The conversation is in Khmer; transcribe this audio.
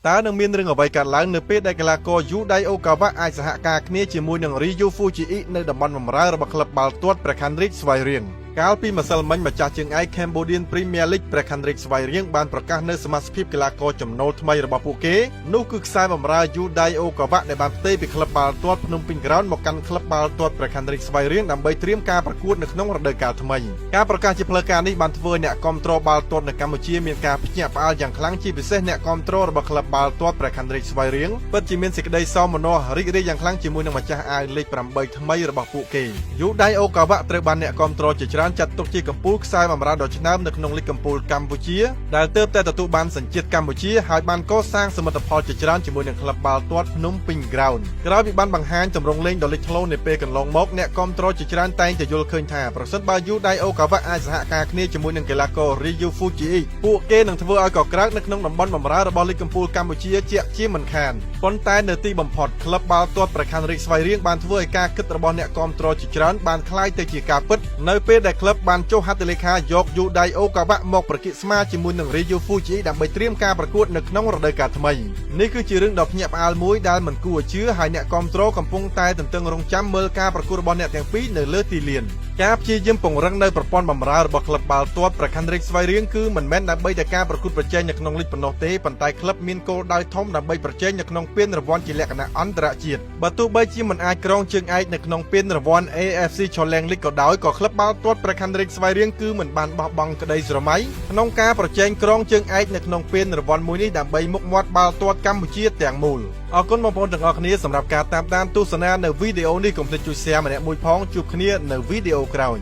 តើនឹងមានរឿងអ្វីកើតឡើងនៅពេលដែលកីឡាករយូដៃអូកាវ៉ាអាចសហការគ្នាជាមួយនឹង Ryu Fujii នៅតំបន់បម្រើរបស់ក្លឹបបាល់ទាត់ព្រះខ័នរាជស្វាយរៀងកាលពីម្សិលមិញម្ចាស់ជើងឯក Cambodian Premier League ព្រះខ័នរាជស្វាយរៀងបានប្រកាសនៅសមាជិកកីឡាករចំណូលថ្មីរបស់ពួកគេនោះគឺខ្សែបម្រើយូដៃអូកាវ៉ាដែលបានផ្ទេរពីក្លឹបបាល់ទាត់ភ្នំពេញ Ground មកកាន់ក្លឹបបាល់ទាត់ព្រះខ័នរាជស្វាយរៀងដើម្បីត្រៀមការប្រកួតនៅក្នុងរដូវកាលថ្មីការប្រកាសជាផ្លូវការនេះបានធ្វើឲ្យអ្នកគាំទ្របាល់ទាត់នៅកម្ពុជាមានការភ្ញាក់ផ្អើលយ៉ាងខ្លាំងជាពិសេសអ្នកគាំទ្ររបស់ក្លឹបបាល់ទាត់ព្រះខ័នរាជស្វាយរៀងពិតជាមានសេចក្តីសោមនស្សរីករាយយ៉ាងខ្លាំងជាមួយនឹងម្ចាស់អាវលេខ 8 ថ្មីរបស់ពួកគេយូដៃអូកាវ៉ាត្រូវបានអ្នកគាំទ្រជាច្រើនចាត់ទុកជាកំពូលខ្សែបម្រើដ៏ឆ្នើមនៅក្នុងលីកកំពូលកម្ពុជាដែលទើបតែទទួលបានសញ្ជាតិកម្ពុជាហើយបានកសាងសមិទ្ធផលជាច្រើនជាមួយនឹងក្លឹបបាល់ទាត់ភ្នំពេញ Ground ក្រោយពីបានបង្ហាញទម្រង់លេងដ៏លេចធ្លោនាពេលកន្លងមកអ្នកគាំទ្រជាច្រើនតែងតែយល់ឃើញថាប្រសិនបើយូដៃអូកាវ៉ាអាចសហការគ្នាជាមួយនឹងកីឡាករ Ryu Fujii ពួកគេនឹងធ្វើឲ្យកក្រើកនៅក្នុងតំបន់បម្រើរបស់លីកកំពូលកម្ពុជាជាក់ជាមិនខានប៉ុន្តែនៅទីបំផុតក្លឹបបាល់ទាត់ព្រះខ័នរាជស្វាយរៀងបានធ្វើឲ្យការគិតរបស់អ្នកគាំទ្រជាច្រើនបានคล้ายទៅជាការពិតនៅពេលដែលក្លឹបបានចុះហត្ថលេខាយកយូដៃអូកាវ៉ាមកប្រគិស្មាជាមួយនឹង Ryu Fujii ដើម្បីត្រៀមការប្រកួតនៅក្នុងរដូវកាលថ្មីនេះគឺជារឿងដ៏ភ្ញាក់ផ្អើលមួយដែលមិនគួរឲ្យជឿហើយអ្នកគាំទ្រកំពុងតែទន្ទឹងរង់ចាំមើលការប្រកួតរបស់អ្នកទាំងពីរនៅលើទីលានការព្យាយាមពង្រឹងនៅប្រព័ន្ធបម្រើរបស់ក្លឹបបាល់ទាត់ព្រះខ័នរាជស្វាយរៀងគឺមិនមែនដើម្បីតែការប្រកួតប្រជែងនៅក្នុងលីកប៉ុណ្ណោះទេប៉ុន្តែក្លឹបមានគោលដៅធំដើម្បីប្រជែងនៅក្នុងពានរង្វាន់ជាលក្ខណៈអន្តរជាតិបើទោះបីជាមិនអាចក្រងជើងឯកនៅក្នុងពានរង្វាន់ AFC Challenge League ក៏ដោយក៏ក្លឹបបាល់ទាត់ព្រះខ័នរាជស្វាយរៀងគឺមិនបានបោះបង់ក្តីស្រមៃក្នុងការប្រជែងក្រងជើងឯកនៅក្នុងពានរង្វាន់មួយនេះដើម្បីមុខមាត់បាល់ទាត់កម្ពុជាទាំងមូលអរគុណបងប្អូនទាំងអស់គ្នាសម្រាប់ការតាមដានទស្សនានៅវីដេអូនេះកុំភ្លេចជួយ share ម្នាក់មួយផងជួបគ្នានៅវីដេអូក្រោយ